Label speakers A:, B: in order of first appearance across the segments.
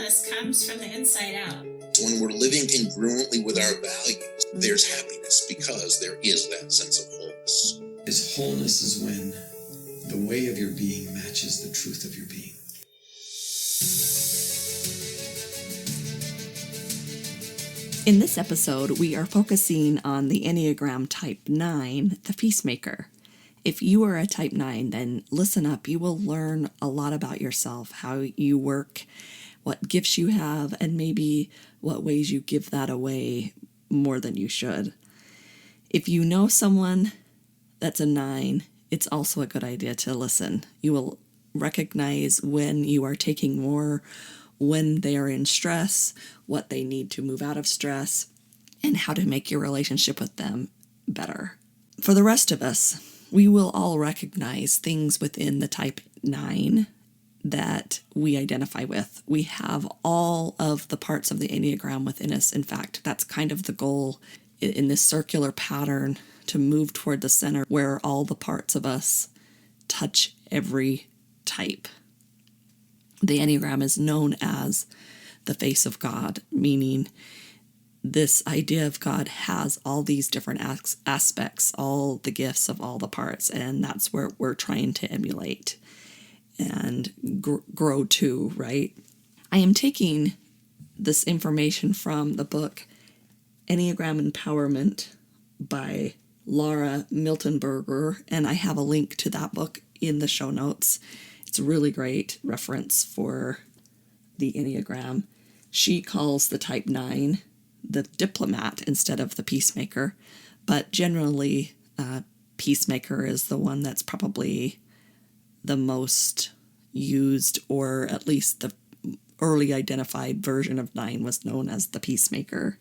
A: wholeness comes from the inside out.
B: When we're living congruently with our values, there's happiness because there is that sense of wholeness.
C: Wholeness is when the way of your being matches the truth of your being.
D: In this episode, we are focusing on the Enneagram Type 9, the Peacemaker. If you are a Type 9, then listen up. You will learn a lot about yourself, how you work, what gifts you have, and maybe what ways you give that away more than you should. If you know someone that's a 9, it's also a good idea to listen. You will recognize when you are taking more, when they are in stress, what they need to move out of stress, and how to make your relationship with them better. For the rest of us, we will all recognize things within the Type 9 that we identify with. We have all of the parts of the Enneagram within us. In fact, that's kind of the goal in this circular pattern, to move toward the center where all the parts of us touch every type. The Enneagram is known as the face of God, meaning this idea of God has all these different aspects, all the gifts of all the parts, and that's where we're trying to emulate and grow to, right? I am taking this information from the book Enneagram Empowerment by Laura Miltenberger, and I have a link to that book in the show notes. It's a really great reference for the Enneagram. She calls the Type 9 the diplomat instead of the peacemaker, but generally peacemaker is the one that's probably the most used, or at least the early identified version of 9 was known as the peacemaker.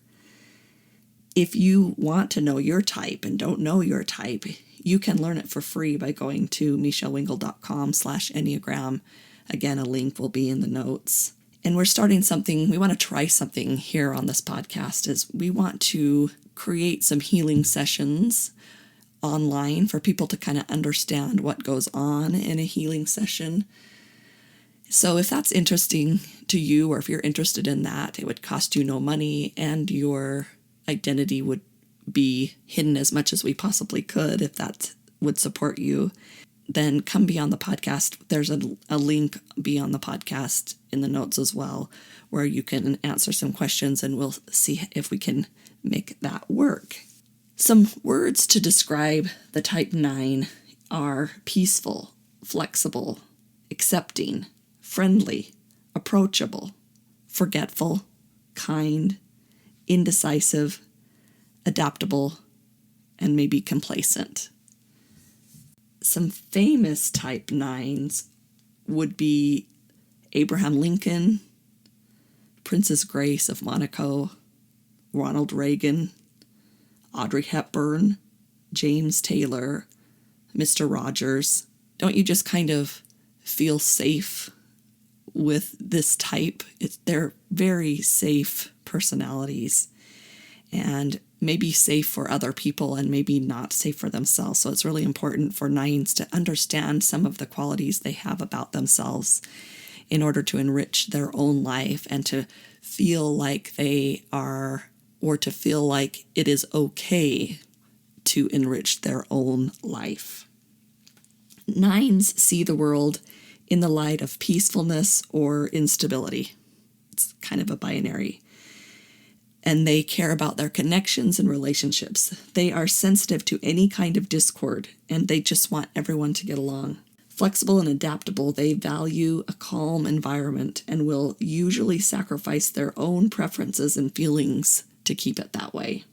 D: If you want to know your type and don't know your type, you can learn it for free by going to michellewingle.com/Enneagram. Again, a link will be in the notes. And we're starting something, we want to try something here on this podcast, is we want to create some healing sessions online for people to kind of understand what goes on in a healing session. So if that's interesting to you, or if you're interested in that, it would cost you no money, and your identity would be hidden as much as we possibly could if that would support you, then come be on the podcast. There's a link be on the podcast in the notes as well, where you can answer some questions, and we'll see if we can make that work. Some words to describe the Type 9 are peaceful, flexible, accepting, friendly, approachable, forgetful, kind, indecisive, adaptable, and maybe complacent. Some famous Type 9s would be Abraham Lincoln, Princess Grace of Monaco, Ronald Reagan, Audrey Hepburn, James Taylor, Mr. Rogers. Don't you just kind of feel safe with this type? They're very safe personalities, and maybe safe for other people and maybe not safe for themselves. So it's really important for 9s to understand some of the qualities they have about themselves in order to enrich their own life and to feel like they are, or to feel like it is okay to enrich their own life. 9s see the world in the light of peacefulness or instability. It's kind of a binary. And they care about their connections and relationships. They are sensitive to any kind of discord, and they just want everyone to get along. Flexible and adaptable, they value a calm environment and will usually sacrifice their own preferences and feelings to keep it that way.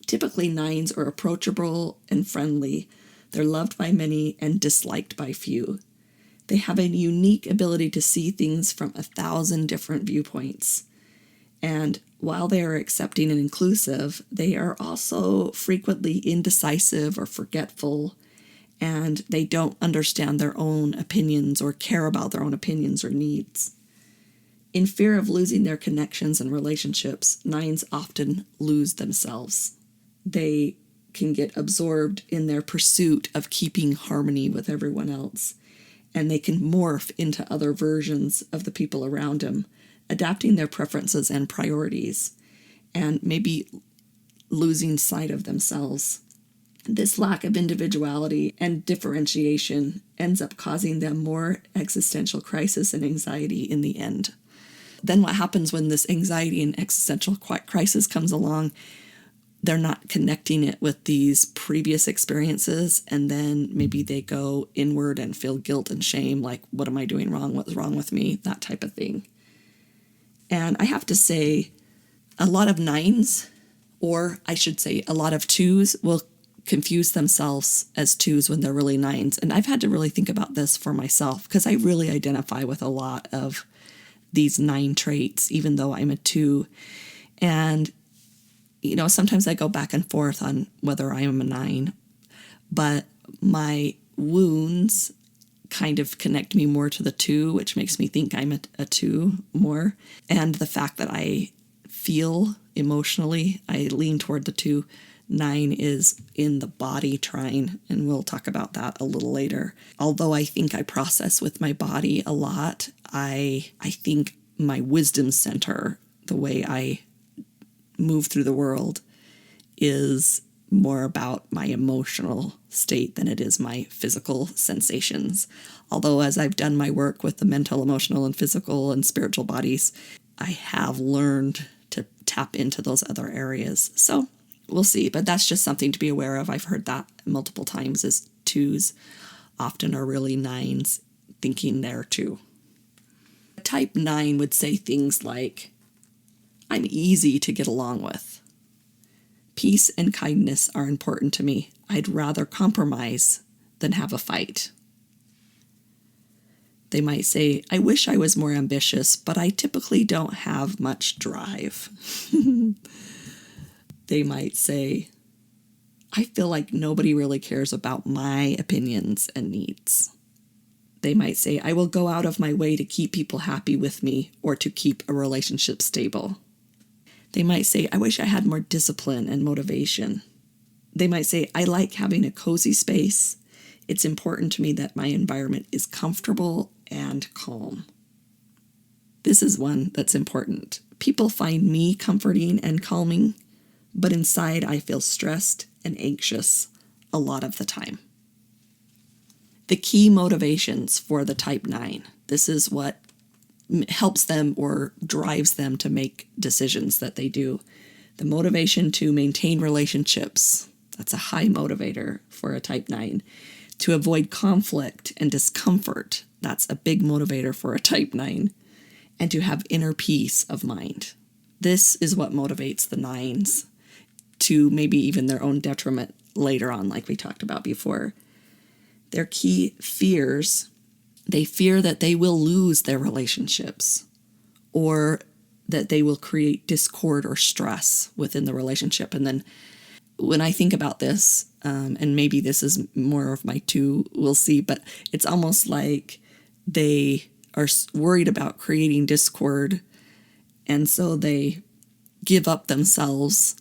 D: Typically, 9s are approachable and friendly. They're loved by many and disliked by few. They have a unique ability to see things from 1,000 different viewpoints. And while they are accepting and inclusive, they are also frequently indecisive or forgetful, and they don't understand their own opinions or care about their own opinions or needs. In fear of losing their connections and relationships, 9s often lose themselves. They can get absorbed in their pursuit of keeping harmony with everyone else, and they can morph into other versions of the people around them, adapting their preferences and priorities, and maybe losing sight of themselves. This lack of individuality and differentiation ends up causing them more existential crisis and anxiety in the end. Then what happens when this anxiety and existential crisis comes along? They're not connecting it with these previous experiences, and then maybe they go inward and feel guilt and shame, like, what am I doing wrong? What's wrong with me? That type of thing. And I have to say, a lot of 9s, or I should say a lot of 2s, will confuse themselves as 2s when they're really 9s. And I've had to really think about this for myself, because I really identify with a lot of these 9 traits, even though I'm a 2. And, sometimes I go back and forth on whether I am a 9, but my wounds kind of connect me more to the 2, which makes me think I'm a 2 more. And the fact that I feel emotionally, I lean toward the 2. 9 is in the body trine, and we'll talk about that a little later. Although I think I process with my body a lot, I think my wisdom center, the way I move through the world, is more about my emotional state than it is my physical sensations. Although as I've done my work with the mental, emotional, and physical and spiritual bodies, I have learned to tap into those other areas. So we'll see, but that's just something to be aware of. I've heard that multiple times, as 2s often are really 9s thinking they're 2. Type 9 would say things like, I'm easy to get along with. Peace and kindness are important to me. I'd rather compromise than have a fight. They might say, I wish I was more ambitious, but I typically don't have much drive. They might say, I feel like nobody really cares about my opinions and needs. They might say, I will go out of my way to keep people happy with me or to keep a relationship stable. They might say, I wish I had more discipline and motivation. They might say, I like having a cozy space. It's important to me that my environment is comfortable and calm. This is one that's important. People find me comforting and calming, but inside I feel stressed and anxious a lot of the time. The key motivations for the type 9. This is what helps them or drives them to make decisions that they do. The motivation to maintain relationships. That's a high motivator for a type 9. To avoid conflict and discomfort. That's a big motivator for a type 9. And to have inner peace of mind. This is what motivates the 9s to maybe even their own detriment later on, like we talked about before. Their key fears, they fear that they will lose their relationships or that they will create discord or stress within the relationship. And then when I think about this, and maybe this is more of my 2, we'll see, but it's almost like they are worried about creating discord, and so they give up themselves,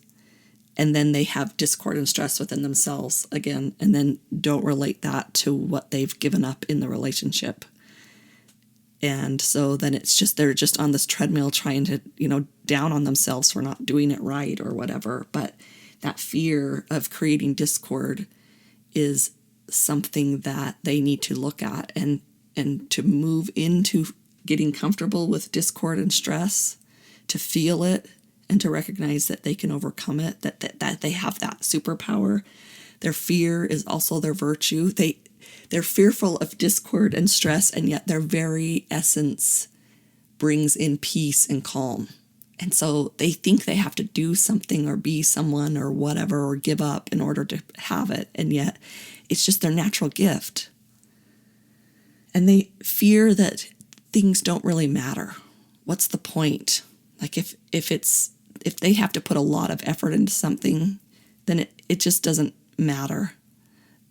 D: and then they have discord and stress within themselves again, and then don't relate that to what they've given up in the relationship. And so then it's just, they're just on this treadmill trying to, down on themselves for not doing it right or whatever. But that fear of creating discord is something that they need to look at and to move into getting comfortable with discord and stress, to feel it and to recognize that they can overcome it, that they have that superpower. Their fear is also their virtue. They're fearful of discord and stress, and yet their very essence brings in peace and calm. And so they think they have to do something or be someone or whatever or give up in order to have it, and yet it's just their natural gift. And they fear that things don't really matter. What's the point? Like if they have to put a lot of effort into something, then it just doesn't matter.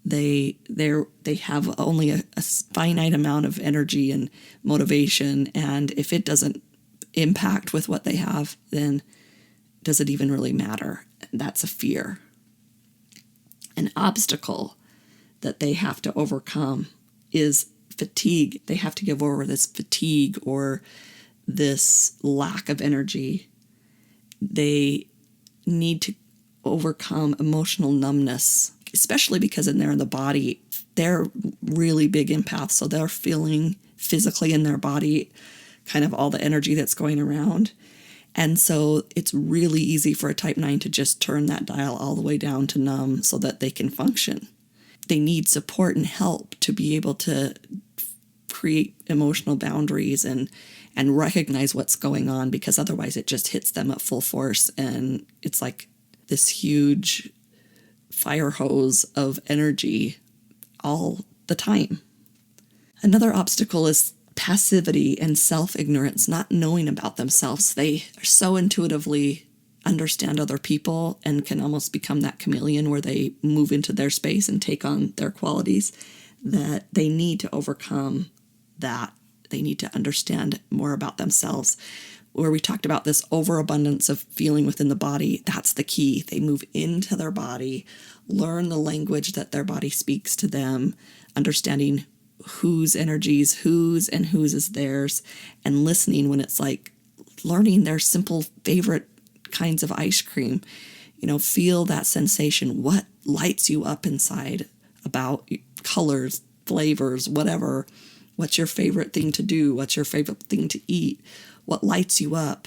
D: They have only a finite amount of energy and motivation, and if it doesn't impact with what they have, then does it even really matter? That's a fear. An obstacle that they have to overcome is fatigue. They have to give over this fatigue or this lack of energy. They need to overcome emotional numbness, especially because they're in the body. They're really big empaths, so they're feeling physically in their body kind of all the energy that's going around. And so it's really easy for a type 9 to just turn that dial all the way down to numb so that they can function. They need support and help to be able to create emotional boundaries and recognize what's going on, because otherwise it just hits them at full force and it's like this huge fire hose of energy all the time. Another obstacle is passivity and self-ignorance, not knowing about themselves. They are so intuitively understand other people and can almost become that chameleon where they move into their space and take on their qualities, that they need to overcome that. They need to understand more about themselves. Where we talked about this overabundance of feeling within the body, that's the key. They move into their body, learn the language that their body speaks to them, understanding whose energies, whose and whose is theirs, and listening when it's like learning their simple favorite kinds of ice cream. Feel that sensation. What lights you up inside about colors, flavors, whatever. What's your favorite thing to do? What's your favorite thing to eat? What lights you up?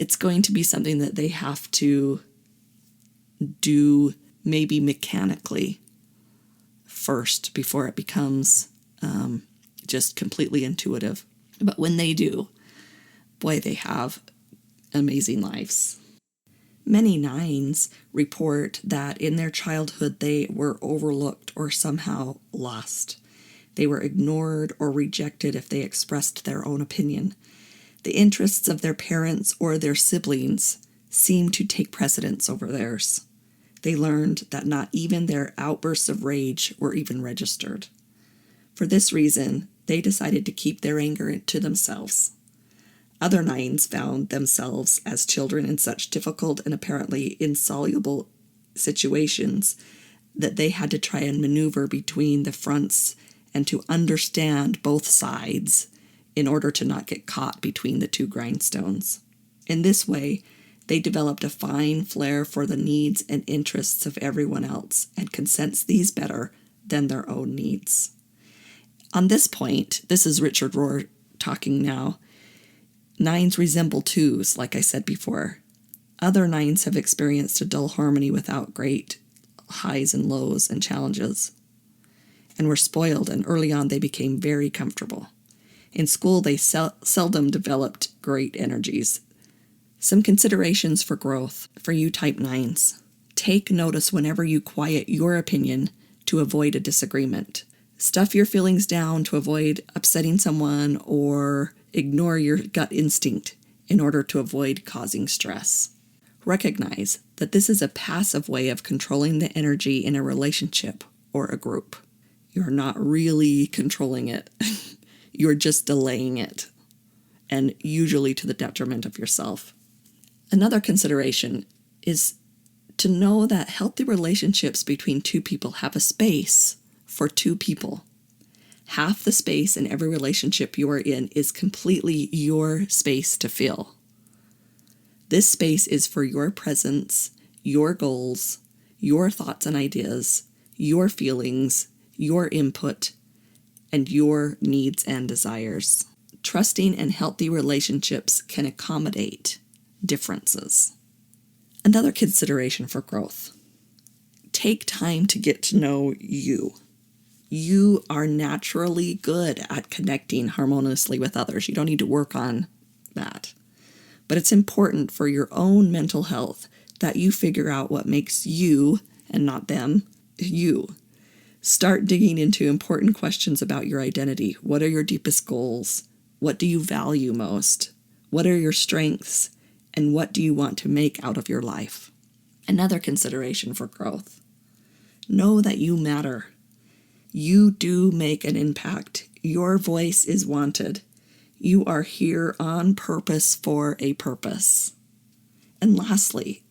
D: It's going to be something that they have to do maybe mechanically first before it becomes just completely intuitive. But when they do, boy, they have amazing lives. Many 9s report that in their childhood they were overlooked or somehow lost. They were ignored or rejected if they expressed their own opinion. The interests of their parents or their siblings seemed to take precedence over theirs. They learned that not even their outbursts of rage were even registered. For this reason, they decided to keep their anger to themselves. Other 9s found themselves as children in such difficult and apparently insoluble situations that they had to try and maneuver between the fronts and to understand both sides in order to not get caught between the two grindstones. In this way, they developed a fine flair for the needs and interests of everyone else and can sense these better than their own needs. On this point, this is Richard Rohr talking now, 9s resemble 2s, like I said before. Other 9s have experienced a dull harmony without great highs and lows and challenges, and were spoiled, and early on they became very comfortable. In school, they seldom developed great energies. Some considerations for growth for you type 9s. Take notice whenever you quiet your opinion to avoid a disagreement. Stuff your feelings down to avoid upsetting someone, or ignore your gut instinct in order to avoid causing stress. Recognize that this is a passive way of controlling the energy in a relationship or a group. You're not really controlling it. You're just delaying it, and usually to the detriment of yourself. Another consideration is to know that healthy relationships between two people have a space for two people. Half the space in every relationship you are in is completely your space to fill. This space is for your presence, your goals, your thoughts and ideas, your feelings, your input, and your needs and desires. Trusting and healthy relationships can accommodate differences. Another consideration for growth. Take time to get to know you. You are naturally good at connecting harmoniously with others. You don't need to work on that. But it's important for your own mental health that you figure out what makes you, and not them, you. Start digging into important questions about your identity. What are your deepest goals? What do you value most? What are your strengths? And what do you want to make out of your life? Another consideration for growth. Know that you matter. You do make an impact. Your voice is wanted. You are here on purpose for a purpose. And lastly,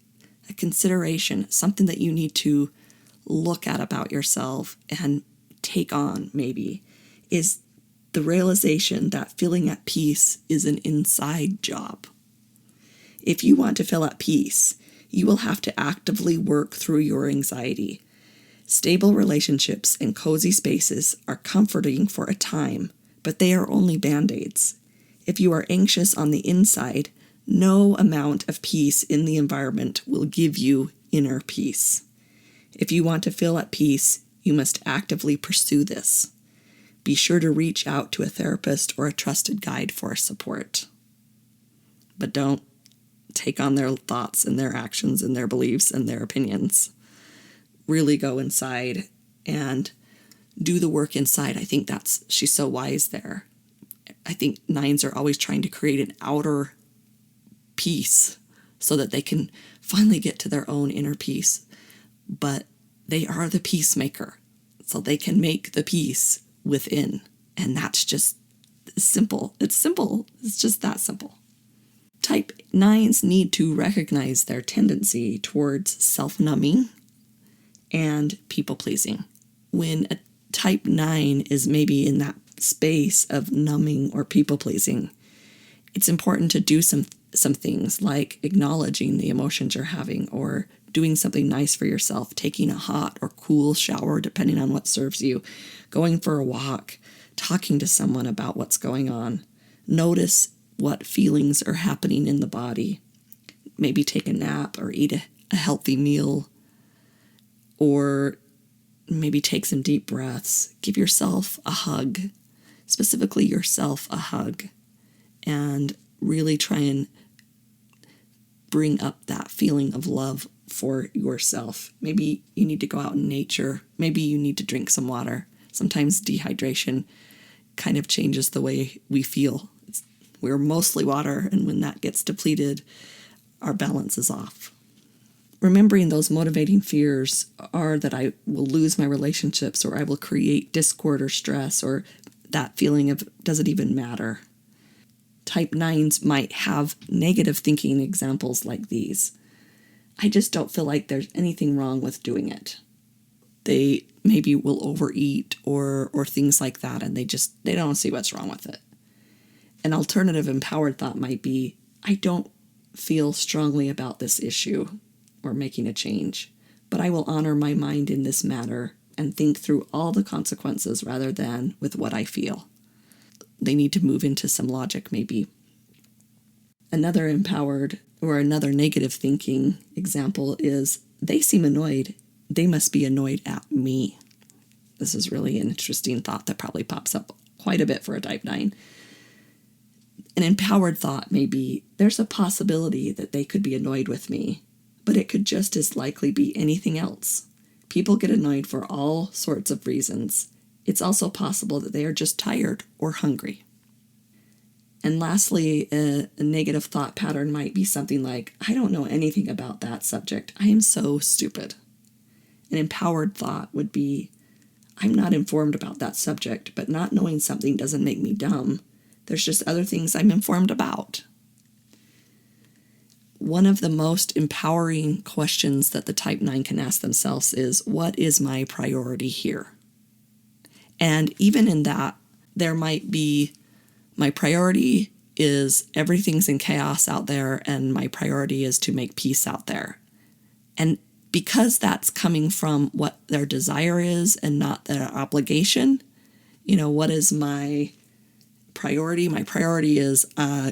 D: a consideration, something that you need to look at about yourself and take on maybe, is the realization that feeling at peace is an inside job. If you want to feel at peace, you will have to actively work through your anxiety. Stable relationships and cozy spaces are comforting for a time, but they are only band-aids. If you are anxious on the inside, no amount of peace in the environment will give you inner peace. If you want to feel at peace, you must actively pursue this. Be sure to reach out to a therapist or a trusted guide for support. But don't take on their thoughts and their actions and their beliefs and their opinions. Really go inside and do the work inside. I think she's so wise there. I think 9s are always trying to create an outer peace so that they can finally get to their own inner peace. But they are the peacemaker, so they can make the peace within. And that's just simple. It's simple. It's just that simple. Type 9s need to recognize their tendency towards self-numbing and people-pleasing. When a type 9 is maybe in that space of numbing or people-pleasing, it's important to do some things like acknowledging the emotions you're having, or doing something nice for yourself, taking a hot or cool shower depending on what serves you, going for a walk, talking to someone about what's going on. Notice what feelings are happening in the body. Maybe take a nap or eat a healthy meal, or maybe take some deep breaths. Give yourself a hug, specifically yourself a hug, and really try and bring up that feeling of love for yourself. Maybe you need to go out in nature. Maybe you need to drink some water. Sometimes dehydration kind of changes the way we feel. We're mostly water, and when that gets depleted, our balance is off. Remembering those motivating fears are that I will lose my relationships, or I will create discord or stress, or that feeling of, does it even matter? Type 9s might have negative thinking examples like these. I just don't feel like there's anything wrong with doing it. They maybe will overeat or things like that, and they don't see what's wrong with it. An alternative empowered thought might be, I don't feel strongly about this issue or making a change, but I will honor my mind in this matter and think through all the consequences rather than with what I feel. They need to move into some logic, maybe. Another empowered or another negative thinking example is, they seem annoyed. They must be annoyed at me. This is really an interesting thought that probably pops up quite a bit for a type 9. An empowered thought may be, there's a possibility that they could be annoyed with me, but it could just as likely be anything else. People get annoyed for all sorts of reasons. It's also possible that they are just tired or hungry. And lastly, a negative thought pattern might be something like, I don't know anything about that subject. I am so stupid. An empowered thought would be, I'm not informed about that subject, but not knowing something doesn't make me dumb. There's just other things I'm informed about. One of the most empowering questions that the type 9 can ask themselves is, what is my priority here? And even in that, there might be, my priority is everything's in chaos out there, and my priority is to make peace out there. And because that's coming from what their desire is and not their obligation, what is my priority? My priority is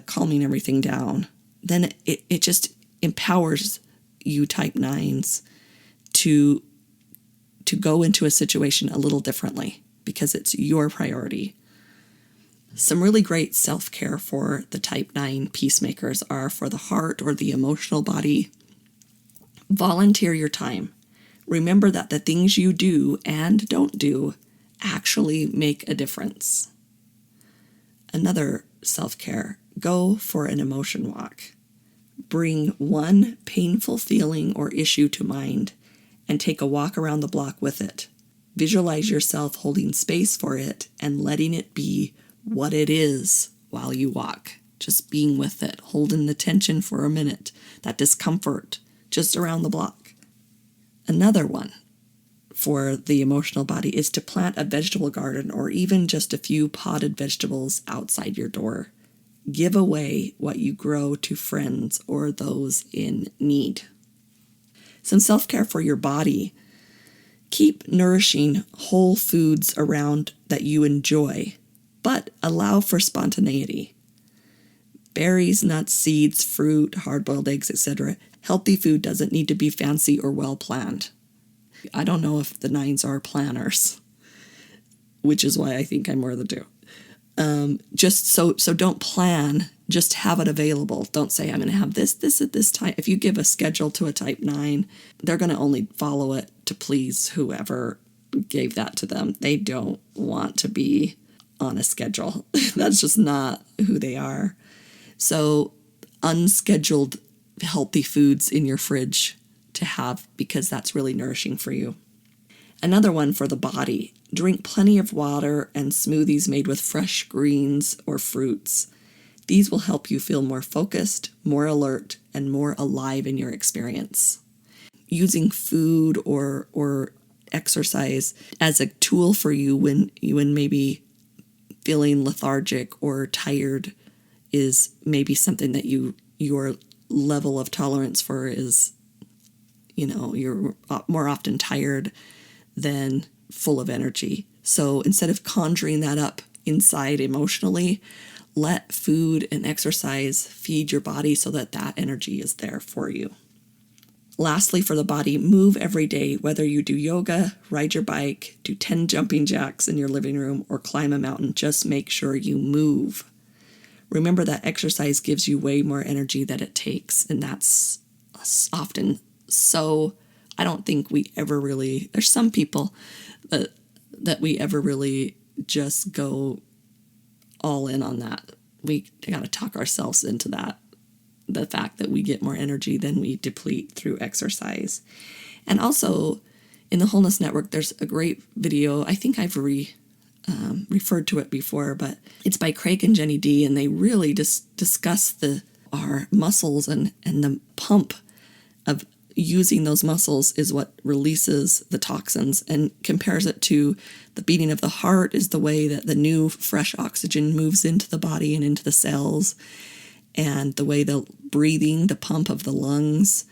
D: calming everything down. Then it just empowers you type 9s to go into a situation a little differently because it's your priority. Some really great self-care for the type 9 peacemakers are for the heart or the emotional body. Volunteer your time. Remember that the things you do and don't do actually make a difference. Another self-care, go for an emotion walk. Bring one painful feeling or issue to mind and take a walk around the block with it. Visualize yourself holding space for it and letting it be what it is while you walk. Just being with it, holding the tension for a minute, that discomfort just around the block. Another one, for the emotional body is to plant a vegetable garden or even just a few potted vegetables outside your door. Give away what you grow to friends or those in need. Some self-care for your body. Keep nourishing whole foods around that you enjoy, but allow for spontaneity. Berries, nuts, seeds, fruit, hard-boiled eggs, etc. Healthy food doesn't need to be fancy or well-planned. I don't know if the 9s are planners, which is why I think I'm more the 2. Just so don't plan, just have it available. Don't say, I'm going to have this at this time. If you give a schedule to a type 9, they're going to only follow it to please whoever gave that to them. They don't want to be on a schedule. That's just not who they are. So unscheduled healthy foods in your fridge to have, because that's really nourishing for you. Another one for the body. Drink plenty of water and smoothies made with fresh greens or fruits. These will help you feel more focused, more alert, and more alive in your experience. Using food or exercise as a tool for you when maybe feeling lethargic or tired is maybe something that your level of tolerance for is, you're more often tired than full of energy. So instead of conjuring that up inside emotionally, let food and exercise feed your body so that energy is there for you. Lastly, for the body, move every day, whether you do yoga, ride your bike, do 10 jumping jacks in your living room, or climb a mountain. Just make sure you move. Remember that exercise gives you way more energy than it takes, and that's often so. I don't think we ever really, there's some people that we ever really just go all in on that. We got to talk ourselves into that, the fact that we get more energy than we deplete through exercise. And also in the Wholeness Network, there's a great video. I think I've referred to it before, but it's by Craig and Jenny D, and they really discuss our muscles and the pump of using those muscles is what releases the toxins, and compares it to the beating of the heart is the way that the new fresh oxygen moves into the body and into the cells, and the way the breathing, the pump of the lungs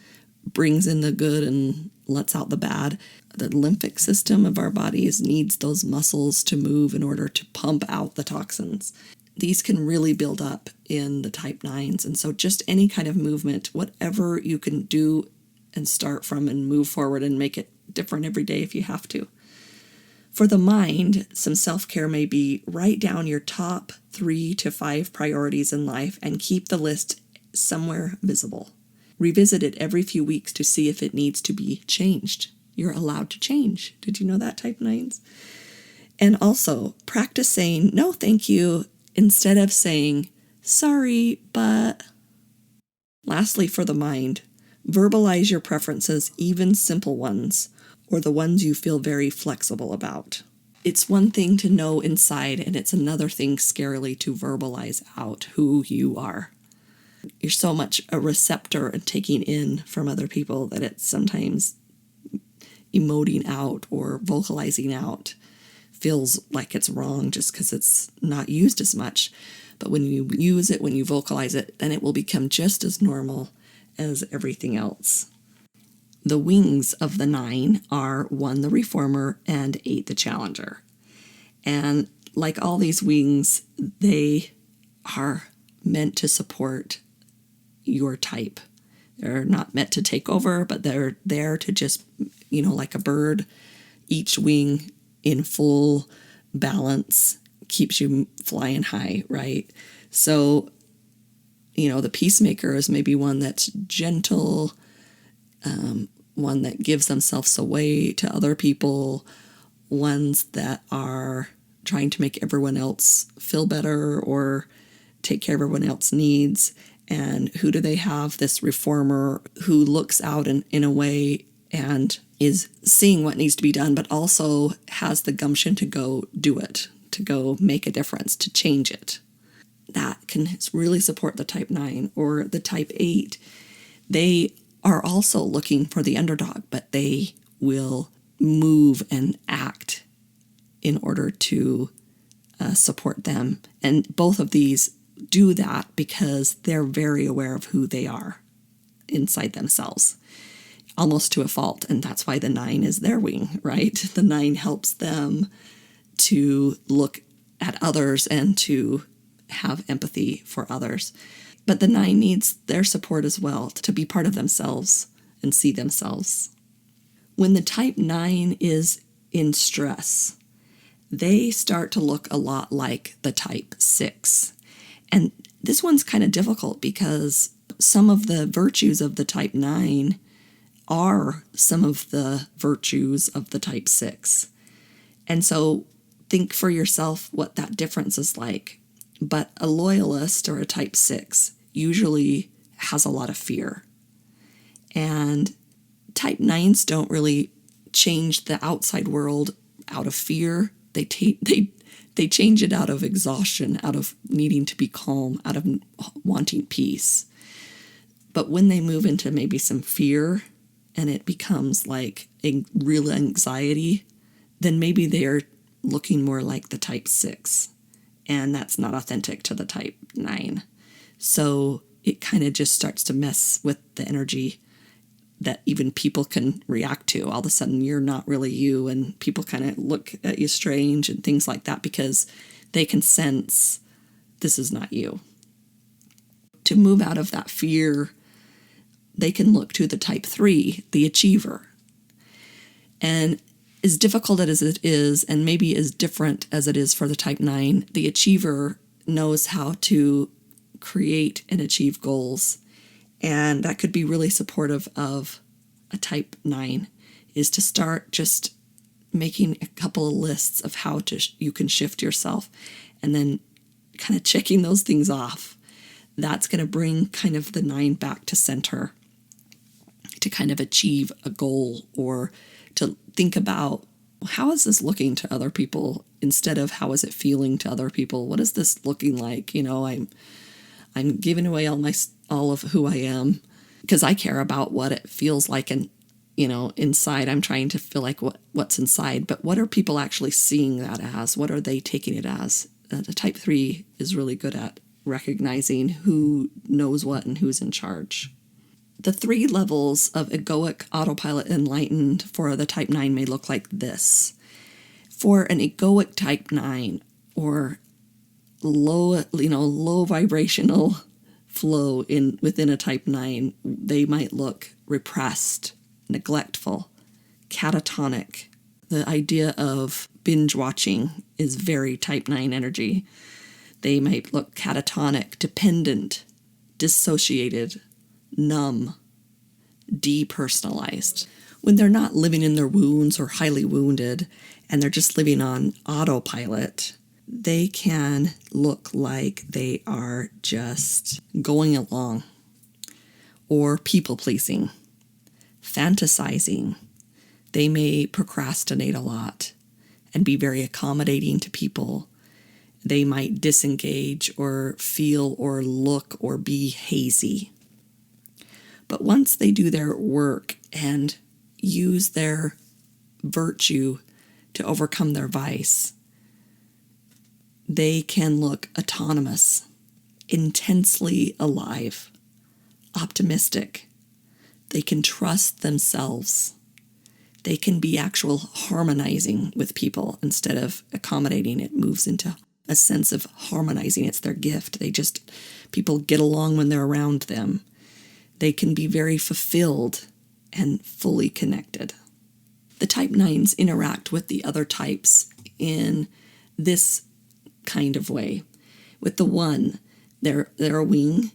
D: brings in the good and lets out the bad. The lymphatic system of our bodies needs those muscles to move in order to pump out the toxins. These can really build up in the type 9s, and so just any kind of movement, whatever you can do and start from and move forward and make it different every day if you have to. For the mind, some self-care may be write down your top 3 to 5 priorities in life and keep the list somewhere visible. Revisit it every few weeks to see if it needs to be changed. You're allowed to change. Did you know that, type 9s? And also, practice saying no thank you instead of saying sorry, but. Lastly, for the mind, verbalize your preferences, even simple ones, or the ones you feel very flexible about. It's one thing to know inside, and it's another thing scarily to verbalize out who you are. You're so much a receptor and taking in from other people that it's sometimes emoting out or vocalizing out feels like it's wrong just because it's not used as much. But when you use it, when you vocalize it, then it will become just as normal as everything else. The wings of the 9 are 1, the reformer, and 8, the challenger. And like all these wings, they are meant to support your type. They're not meant to take over, but they're there to just, like a bird, each wing in full balance keeps you flying high, right? So, the peacemaker is maybe one that's gentle, one that gives themselves away to other people, ones that are trying to make everyone else feel better or take care of everyone else's needs. And who do they have? This reformer who looks out in a way and is seeing what needs to be done, but also has the gumption to go do it, to go make a difference, to change it. That can really support the type 9 or the type 8. They are also looking for the underdog, but they will move and act in order to support them. And both of these do that because they're very aware of who they are inside themselves, almost to a fault. And that's why the 9 is their wing, right? The 9 helps them to look at others and to have empathy for others. But the 9 needs their support as well to be part of themselves and see themselves. When the type 9 is in stress, they start to look a lot like the type 6. And this one's kind of difficult because some of the virtues of the type 9 are some of the virtues of the type 6. And so think for yourself what that difference is like. But a loyalist or a type 6 usually has a lot of fear. And type 9s don't really change the outside world out of fear. They change it out of exhaustion, out of needing to be calm, out of wanting peace. But when they move into maybe some fear and it becomes like a real anxiety, then maybe they're looking more like the type 6. And that's not authentic to the type 9. So it kind of just starts to mess with the energy that even people can react to. All of a sudden, you're not really you, and people kind of look at you strange and things like that because they can sense this is not you. To move out of that fear, they can look to the type 3, the achiever. And as difficult as it is, and maybe as different as it is for the type 9, the achiever knows how to create and achieve goals. And that could be really supportive of a type 9, is to start just making a couple of lists of how you can shift yourself and then kind of checking those things off. That's going to bring kind of the 9 back to center to kind of achieve a goal, or to think about, how is this looking to other people instead of how is it feeling to other people? What is this looking like? I'm giving away all of who I am because I care about what it feels like, and inside I'm trying to feel like what's inside. But what are people actually seeing that as? What are they taking it as? The type 3 is really good at recognizing who knows what and who's in charge. The 3 levels of egoic, autopilot, enlightened for the type 9 may look like this. For an egoic type 9, or low vibrational flow within a type 9, they might look repressed, neglectful, catatonic. The idea of binge watching is very type 9 energy. They might look catatonic, dependent, dissociated, numb, depersonalized. When they're not living in their wounds or highly wounded, and they're just living on autopilot, they can look like they are just going along, or people-pleasing, fantasizing. They may procrastinate a lot and be very accommodating to people. They might disengage or feel or look or be hazy. But once they do their work and use their virtue to overcome their vice, they can look autonomous, intensely alive, optimistic. They can trust themselves. They can be actual harmonizing with people instead of accommodating. It moves into a sense of harmonizing. It's their gift. People get along when they're around them. They can be very fulfilled and fully connected. The type 9s interact with the other types in this kind of way. With the 1, they're a wing,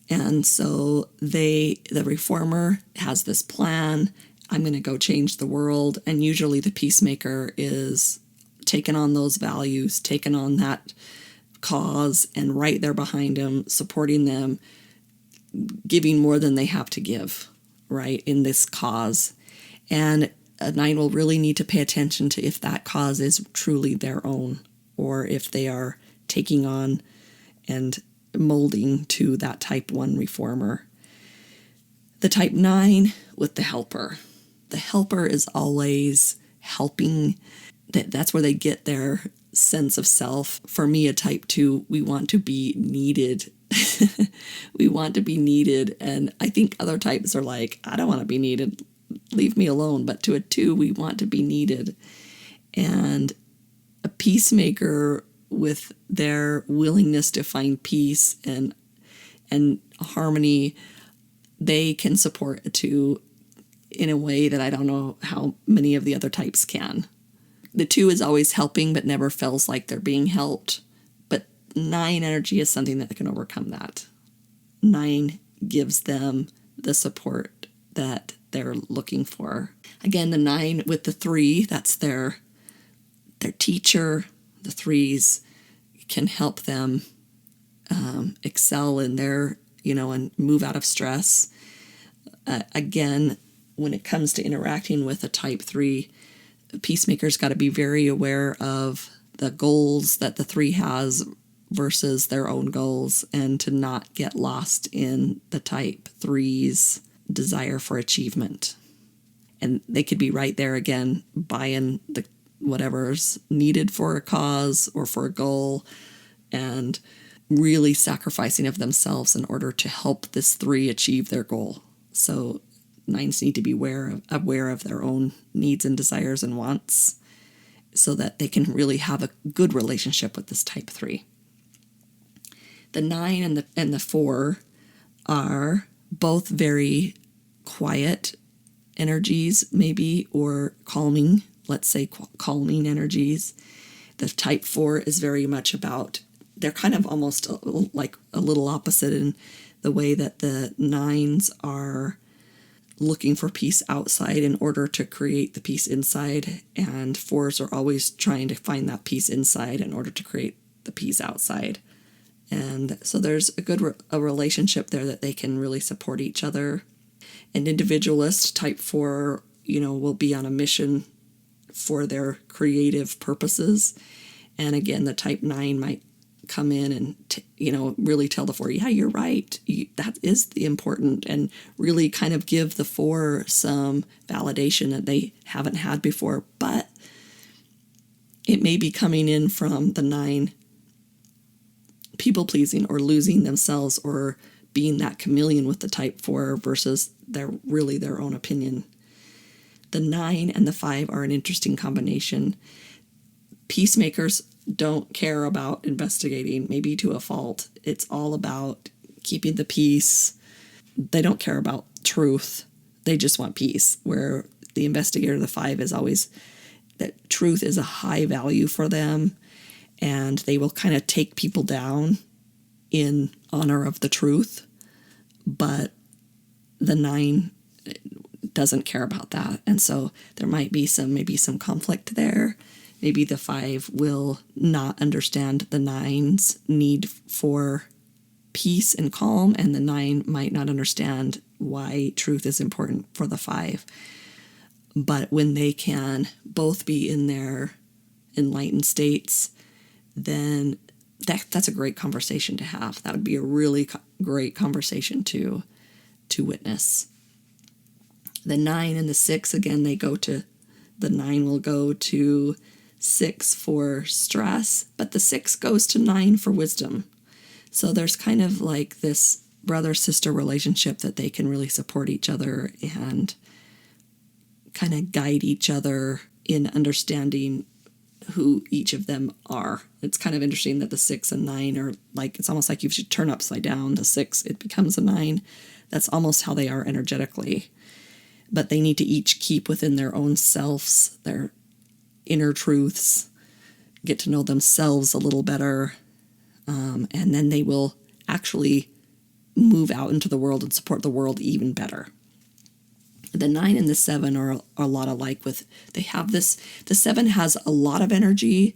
D: and so the reformer has this plan. I'm going to go change the world, and usually the peacemaker is taking on those values, taking on that cause, and right there behind them, supporting them, giving more than they have to give, right, in this cause. And a 9 will really need to pay attention to if that cause is truly their own, or if they are taking on and molding to that type 1 reformer. The type 9 with the helper. The helper is always helping. That's where they get their sense of self. For me, a type 2, we want to be needed. We want to be needed. And I think other types are like, I don't want to be needed. Leave me alone. But to a 2, we want to be needed. And a peacemaker, with their willingness to find peace and harmony, they can support a 2 in a way that I don't know how many of the other types can. The 2 is always helping, but never feels like they're being helped. But 9 energy is something that can overcome that. 9 gives them the support that they're looking for. Again, the 9 with the 3, that's their teacher. The 3s can help them excel in their, and move out of stress. Again, when it comes to interacting with a type 3, peacemakers got to be very aware of the goals that the 3 has versus their own goals, and to not get lost in the type 3's desire for achievement. And they could be right there again, buying the whatever's needed for a cause or for a goal, and really sacrificing of themselves in order to help this 3 achieve their goal. So 9s need to be aware of their own needs and desires and wants, so that they can really have a good relationship with this type 3. The 9 and the 4 are both very quiet energies, maybe, or calming, let's say calming energies. The type 4 is very much about, they're kind of almost like a little opposite in the way that the 9s are looking for peace outside in order to create the peace inside, and 4s are always trying to find that peace inside in order to create the peace outside. And so there's a good a relationship there that they can really support each other. An individualist, type 4, will be on a mission for their creative purposes. And again, the type 9 might come in and, really tell the 4, yeah, you're right. That is the important, and really kind of give the 4 some validation that they haven't had before. But it may be coming in from the 9 people pleasing or losing themselves, or being that chameleon with the type 4 versus their own opinion. The 9 and the 5 are an interesting combination. Peacemakers don't care about investigating, maybe to a fault. It's all about keeping the peace. They don't care about truth. They just want peace. Where the investigator, the 5, is always that truth is a high value for them, and they will kind of take people down in honor of the truth. But the 9 doesn't care about that. And so there might be some conflict there. Maybe the 5 will not understand the 9's need for peace and calm, and the 9 might not understand why truth is important for the 5. But when they can both be in their enlightened states, then that's a great conversation to have. That would be a really great conversation to witness. The 9 and the 6, again, the 9 will go to 6 for stress, but the 6 goes to 9 for wisdom. So there's kind of like this brother-sister relationship that they can really support each other and kind of guide each other in understanding who each of them are. It's kind of interesting that the 6 and 9 are like, it's almost like if you turn upside down the 6, it becomes a 9. That's almost how they are energetically. But they need to each keep within their own selves, their inner truths, get to know themselves a little better, and then they will actually move out into the world and support the world even better. The 9 and the 7 are a lot alike. They have this, the 7 has a lot of energy,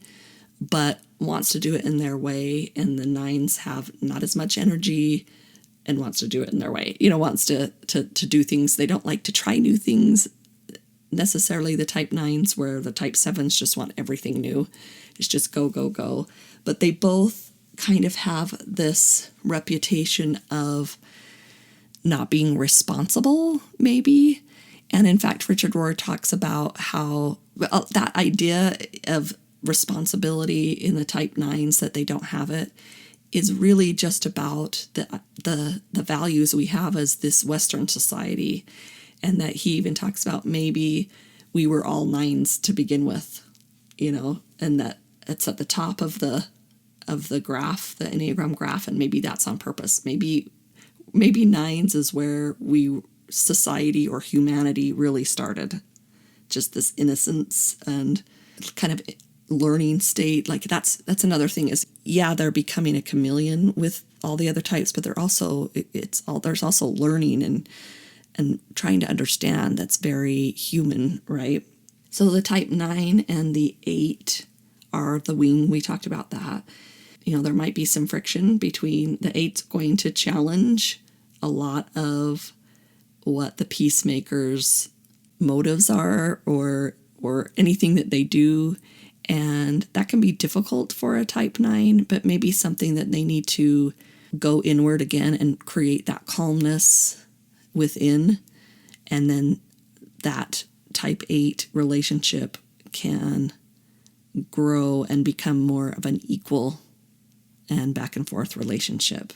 D: but wants to do it in their way, and the 9s have not as much energy and wants to do it in their way. Wants to do things. They don't like to try new things necessarily, the type 9s, where the type 7s just want everything new. It's just go, go, go. But they both kind of have this reputation of not being responsible, maybe, And in fact, Richard Rohr talks about how that idea of responsibility in the type 9s, that they don't have it, is really just about the values we have as this Western society. And that he even talks about maybe we were all 9s to begin with, and that it's at the top of the graph, the Enneagram graph, and maybe that's on purpose. Maybe 9s is where society or humanity really started. Just this innocence and kind of learning state. Like that's another thing is, they're becoming a chameleon with all the other types, but there's also learning and trying to understand. That's very human, right? So the type 9 and the 8 are the wing. We talked about that. There might be some friction between the 8's going to challenge a lot of what the Peacemakers' motives are or anything that they do. And that can be difficult for a type 9, but maybe something that they need to go inward again and create that calmness within. And then that type 8 relationship can grow and become more of an equal and back and forth relationship.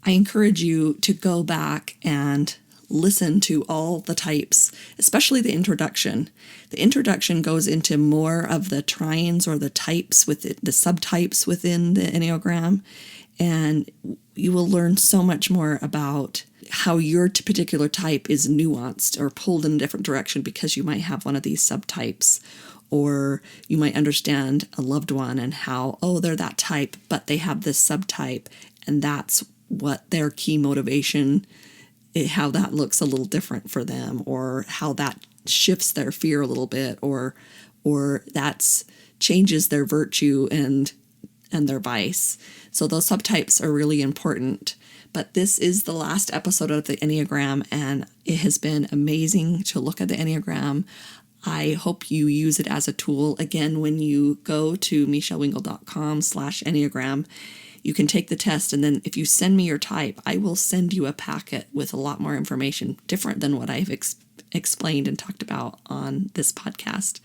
D: I encourage you to go back and listen to all the types, especially the introduction. The introduction goes into more of the trines or the types the subtypes within the Enneagram, and you will learn so much more about how your particular type is nuanced or pulled in a different direction because you might have one of these subtypes, or you might understand a loved one and how, they're that type, but they have this subtype, and that's what their key motivation, how that looks a little different for them, or how that shifts their fear a little bit, or that's changes their virtue and their vice. So those subtypes are really important. But this is the last episode of the Enneagram, and it has been amazing to look at the Enneagram. I hope you use it as a tool. Again, when you go to michellewingle.com/Enneagram, you can take the test, and then if you send me your type, I will send you a packet with a lot more information, different than what I've explained and talked about on this podcast.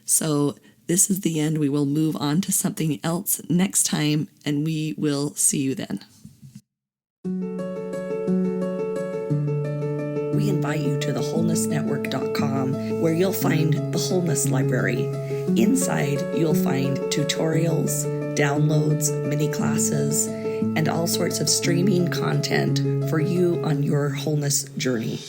D: So this is the end. We will move on to something else next time, and we will see you then. We invite you to the wholenessnetwork.com, where you'll find the Wholeness Library. Inside, you'll find tutorials, downloads, mini classes, and all sorts of streaming content for you on your wholeness journey.